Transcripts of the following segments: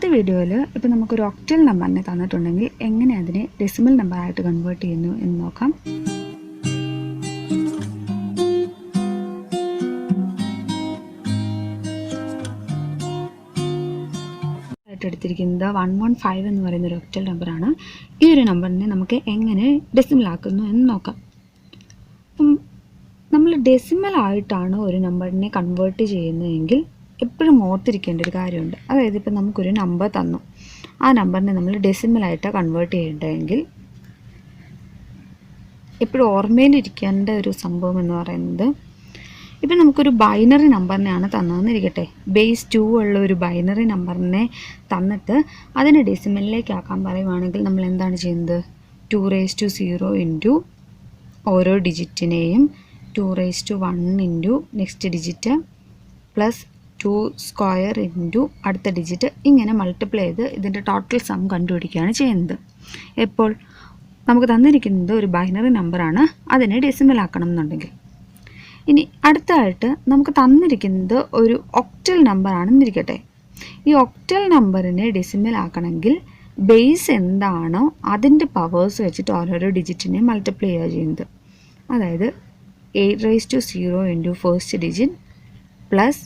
ഇന്നത്തെ വീഡിയോയിൽ ഇപ്പോൾ നമുക്കൊരു ഒക്ടൽ നമ്പറിനെ തന്നിട്ടുണ്ടെങ്കിൽ എങ്ങനെ അതിനെ ഡെസിമൽ നമ്പറായിട്ട് കൺവേർട്ട് ചെയ്യുന്നു എന്ന് നോക്കാം. എടുത്തിരിക്കുന്നത് 115 എന്ന് പറയുന്ന ഒരു ഒക്ടൽ നമ്പറാണ്. ഈ ഒരു നമ്പറിനെ നമുക്ക് എങ്ങനെ ഡെസിമൽ ആക്കുന്നു എന്ന് നോക്കാം. അപ്പം നമ്മൾ ഡെസിമൽ ആയിട്ടാണ് ഒരു നമ്പറിനെ കൺവേർട്ട് ചെയ്യുന്നതെങ്കിൽ എപ്പോഴും ഓർത്തിരിക്കേണ്ട ഒരു കാര്യമുണ്ട്. അതായത് ഇപ്പം നമുക്കൊരു നമ്പർ തന്നു, ആ നമ്പറിനെ നമ്മൾ ഡെസിമലായിട്ടാണ് കൺവേർട്ട് ചെയ്യേണ്ടതെങ്കിൽ എപ്പോഴും ഓർമ്മയിലിരിക്കേണ്ട ഒരു സംഭവം എന്ന് പറയുന്നത്, ഇപ്പം നമുക്കൊരു ബൈനറി നമ്പറിനെയാണ് തന്നതെന്നിരിക്കട്ടെ, ബേസ് 2 ഉള്ള ഒരു ബൈനറി നമ്പറിനെ തന്നിട്ട് അതിനെ ഡെസിമലിലേക്ക് ആക്കാൻ പറയുവാണെങ്കിൽ നമ്മൾ എന്താണ് ചെയ്യുന്നത്? 2⁻0 ഇൻറ്റു ഓരോ ഡിജിറ്റിനെയും 2⁻1 into next digit plus 2 square into അടുത്ത ഡിജിറ്റ്, ഇങ്ങനെ മൾട്ടിപ്ലൈ ചെയ്ത് ഇതിൻ്റെ ടോട്ടൽ സം കണ്ടുപിടിക്കുകയാണ് ചെയ്യുന്നത്. എപ്പോൾ നമുക്ക് തന്നിരിക്കുന്നത് ഒരു ബൈനറി നമ്പറാണ്, അതിനെ ഡെസിമൽ ആക്കണം എന്നുണ്ടെങ്കിൽ. ഇനി അടുത്തതായിട്ട് നമുക്ക് തന്നിരിക്കുന്നത് ഒരു ഒക്ടൽ നമ്പർ ആണെന്നിരിക്കട്ടെ. ഈ ഒക്ടൽ നമ്പറിനെ ഡെസിമൽ ആക്കണമെങ്കിൽ ബേസ് എന്താണോ അതിൻ്റെ പവേഴ്സ് വെച്ചിട്ട് ഓരോരോ ഡിജിറ്റിനെ മൾട്ടിപ്ലൈ ചെയ്യുക ചെയ്യുന്നത്. അതായത് 8⁻0 into first digit plus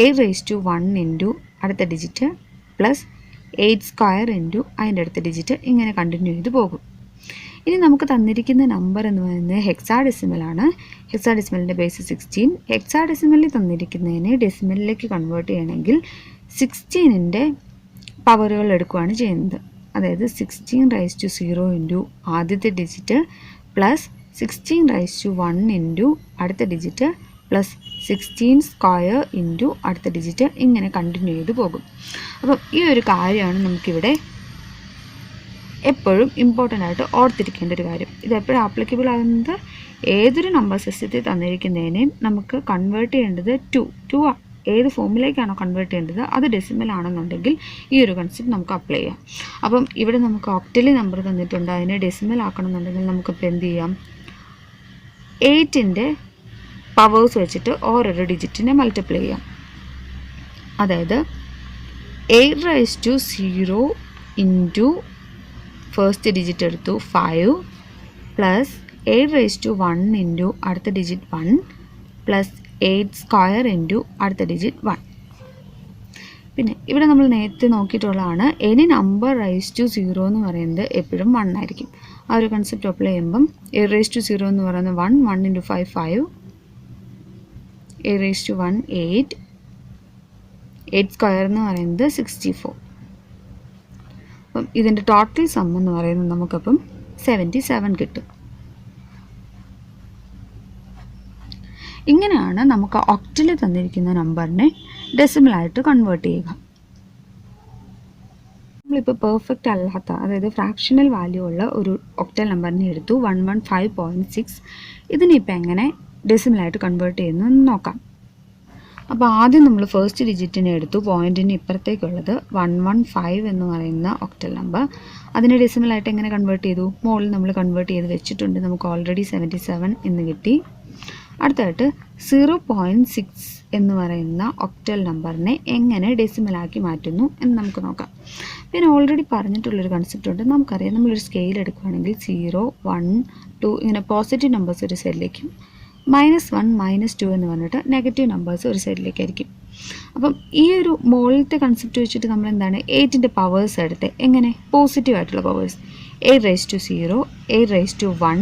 8⁻1 into അടുത്ത ഡിജിറ്റ് പ്ലസ് 8 സ്ക്വയർ ഇൻറ്റു അതിൻ്റെ അടുത്ത ഡിജിറ്റ്, ഇങ്ങനെ കണ്ടിന്യൂ ചെയ്ത് പോകും. ഇനി നമുക്ക് തന്നിരിക്കുന്ന നമ്പർ എന്ന് പറയുന്നത് ഹെക്സാഡെസിമലാണ്. ഹെക്സാഡെസിമലിൻ്റെ ബേസ് 16. ഹെക്സാഡെസിമലിൽ തന്നിരിക്കുന്നതിനെ ഡെസിമലിലേക്ക് കൺവേർട്ട് ചെയ്യണമെങ്കിൽ 16ൻ്റെ പവറുകൾ എടുക്കുകയാണ് ചെയ്യുന്നത്. അതായത് 16⁻0 ഇൻറ്റു ആദ്യത്തെ ഡിജിറ്റ് പ്ലസ് 16⁻1 ഇൻറ്റു അടുത്ത ഡിജിറ്റ് പ്ലസ് 16 സ്ക്വയർ ഇൻറ്റു അടുത്ത ഡിജിറ്റ്, ഇങ്ങനെ കണ്ടിന്യൂ ചെയ്ത് പോകും. അപ്പം ഈ ഒരു കാര്യമാണ് നമുക്കിവിടെ എപ്പോഴും ഇമ്പോർട്ടൻ്റ് ആയിട്ട് ഓർത്തിരിക്കേണ്ട ഒരു കാര്യം. ഇത് എപ്പോഴും ആപ്ലിക്കബിൾ ആകുന്നത് ഏതൊരു നമ്പർ സിസ്റ്റത്തിൽ തന്നിരിക്കുന്നതിനെയും നമുക്ക് കൺവേർട്ട് ചെയ്യേണ്ടത് ടു ഏത് ഫോമിലേക്കാണോ കൺവേർട്ട് ചെയ്യേണ്ടത് അത് ഡെസിമൽ ആണെന്നുണ്ടെങ്കിൽ ഈ ഒരു കൺസെപ്റ്റ് നമുക്ക് അപ്ലൈ ചെയ്യാം. അപ്പം ഇവിടെ നമുക്ക് ഒക്ടലി നമ്പർ തന്നിട്ടുണ്ട്, അതിനെ ഡെസിമൽ ആക്കണം എന്നുണ്ടെങ്കിൽ നമുക്കിപ്പോൾ എന്ത് ചെയ്യാം? 8ൻ്റെ പവേഴ്സ് വെച്ചിട്ട് ഓരോരോ ഡിജിറ്റിനെ മൾട്ടിപ്ലൈ ചെയ്യാം. അതായത് 8⁻0 ഇൻറ്റു ഫസ്റ്റ് ഡിജിറ്റ് എടുത്തു 5 പ്ലസ് 8⁻1 ഇൻറ്റു അടുത്ത ഡിജിറ്റ് 1 പ്ലസ് 8 സ്ക്വയർ ഇൻറ്റു അടുത്ത ഡിജിറ്റ് 1. പിന്നെ ഇവിടെ നമ്മൾ നേരത്തെ നോക്കിയിട്ടുള്ളതാണ്, എനി നമ്പർ റൈസ് ടു 0 എന്ന് പറയുന്നത് എപ്പോഴും 1 ആയിരിക്കും. ആ ഒരു കൺസെപ്റ്റ് അപ്ലൈ ചെയ്യുമ്പം 8⁻0 എന്ന് പറയുന്നത് 1 ഇൻറ്റു 5 5, 8⁻1 8, 8 സ്ക്വയർ എന്ന് പറയുന്നത് 64. അപ്പം ഇതിൻ്റെ ടോട്ടൽ സം എന്ന് പറയുന്നത് നമുക്കപ്പം 77 കിട്ടും. ഇങ്ങനെയാണ് നമുക്ക് ഒക്ടൽ തന്നിരിക്കുന്ന നമ്പറിനെ ഡെസിമലായിട്ട് കൺവേർട്ട് ചെയ്യുക. നമ്മളിപ്പോൾ പെർഫെക്റ്റ് അല്ലാത്ത, അതായത് ഫ്രാക്ഷണൽ വാല്യൂ ഉള്ള ഒരു ഒക്ടൽ നമ്പറിനെ എടുത്തു 115.6. ഇതിനിപ്പോൾ എങ്ങനെ ഡെസിമലായിട്ട് കൺവേർട്ട് ചെയ്യുന്നു എന്ന് നോക്കാം. അപ്പോൾ ആദ്യം നമ്മൾ ഫസ്റ്റ് ഡിജിറ്റിനെ എടുത്തു, പോയിൻറ്റിന് ഇപ്പുറത്തേക്കുള്ളത് 115 എന്ന് പറയുന്ന ഒക്ടൽ നമ്പർ. അതിനെ ഡെസിമലായിട്ട് എങ്ങനെ കൺവേർട്ട് ചെയ്തു? മുകളിൽ നമ്മൾ കൺവേർട്ട് ചെയ്ത് വെച്ചിട്ടുണ്ട്, നമുക്ക് ഓൾറെഡി 77 എന്ന് കിട്ടി. അടുത്തായിട്ട് 0.6 എന്ന് പറയുന്ന ഒക്ടൽ നമ്പറിനെ എങ്ങനെ ഡെസിമലാക്കി മാറ്റുന്നു എന്ന് നമുക്ക് നോക്കാം. പിന്നെ ഓൾറെഡി പറഞ്ഞിട്ടുള്ളൊരു കൺസെപ്റ്റ് ഉണ്ട്. നമുക്കറിയാം, നമ്മളൊരു സ്കെയിൽ എടുക്കുകയാണെങ്കിൽ 0 1 2 ഇങ്ങനെ പോസിറ്റീവ് നമ്പേഴ്സ് ഒരു സൈഡിലേക്കും -1 -2 എന്ന് പറഞ്ഞിട്ട് നെഗറ്റീവ് നമ്പേഴ്സ് ഒരു സൈഡിലേക്കായിരിക്കും. അപ്പം ഈ ഒരു മുകളിലത്തെ കൺസെപ്റ്റ് വെച്ചിട്ട് നമ്മൾ എന്താണ് 8ൻ്റെ പവേഴ്സ് എടുത്ത് എങ്ങനെ പോസിറ്റീവ് ആയിട്ടുള്ള പവേഴ്സ് 8⁻0 8⁻1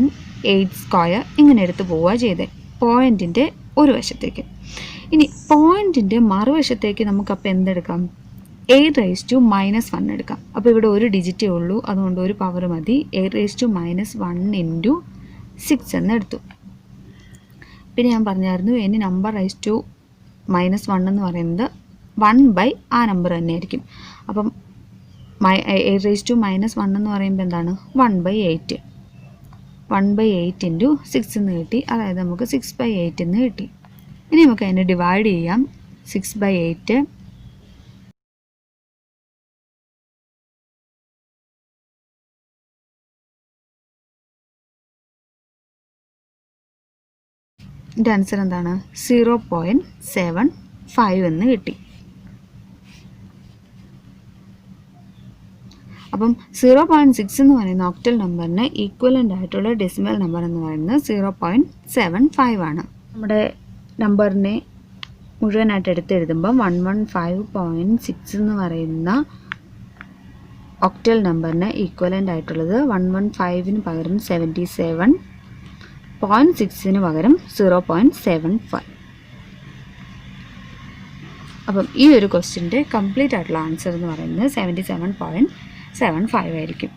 8 സ്ക്വയർ ഇങ്ങനെ എടുത്ത് പോവുക ചെയ്തേ പോയിൻറ്റിൻ്റെ ഒരു വശത്തേക്ക്. ഇനി പോയിൻറ്റിൻ്റെ മറുവശത്തേക്ക് നമുക്കപ്പോൾ എന്തെടുക്കാം? 8⁻1 എടുക്കാം. അപ്പോൾ ഇവിടെ ഒരു ഡിജിറ്റേ ഉള്ളൂ, അതുകൊണ്ട് ഒരു പവർ മതി. 8⁻1 ഇൻറ്റു 6 എന്ന് എടുത്തു. പിന്നെ ഞാൻ പറഞ്ഞായിരുന്നു, ഇനി നമ്പർ -1 എന്ന് പറയുന്നത് 1 ആ നമ്പർ തന്നെയായിരിക്കും. അപ്പം 8⁻1 എന്ന് പറയുമ്പോൾ എന്താണ്? 1/8 1/8 ഇൻറ്റു 6 എന്ന് കിട്ടി. അതായത് നമുക്ക് 6/8 എന്ന് കിട്ടി. ഇനി നമുക്ക് അതിനെ ഡിവൈഡ് ചെയ്യാം. 6/8 ഇതിൻ്റെ ആൻസർ എന്താണ്? 0.75 എന്ന് കിട്ടി. അപ്പം 0.6 എന്ന് പറയുന്ന ഒക്ടൽ നമ്പറിന് ഈക്വലൻ്റ് ആയിട്ടുള്ള ഡെസിമൽ നമ്പർ എന്ന് പറയുന്നത് 0.75 ആണ്. നമ്മുടെ നമ്പറിനെ മുഴുവനായിട്ട് എടുത്തെഴുതുമ്പോൾ 115.6 എന്ന് പറയുന്ന ഒക്ടൽ നമ്പറിന് ഈക്വലൻ്റ് ആയിട്ടുള്ളത് 115 പകരം 77.6 പകരം 0.75. അപ്പം ഈ ഒരു ക്വസ്റ്റ്യൻ്റെ കംപ്ലീറ്റ് ആയിട്ടുള്ള ആൻസർ എന്ന് പറയുന്നത് 77.75 ആയിരിക്കും.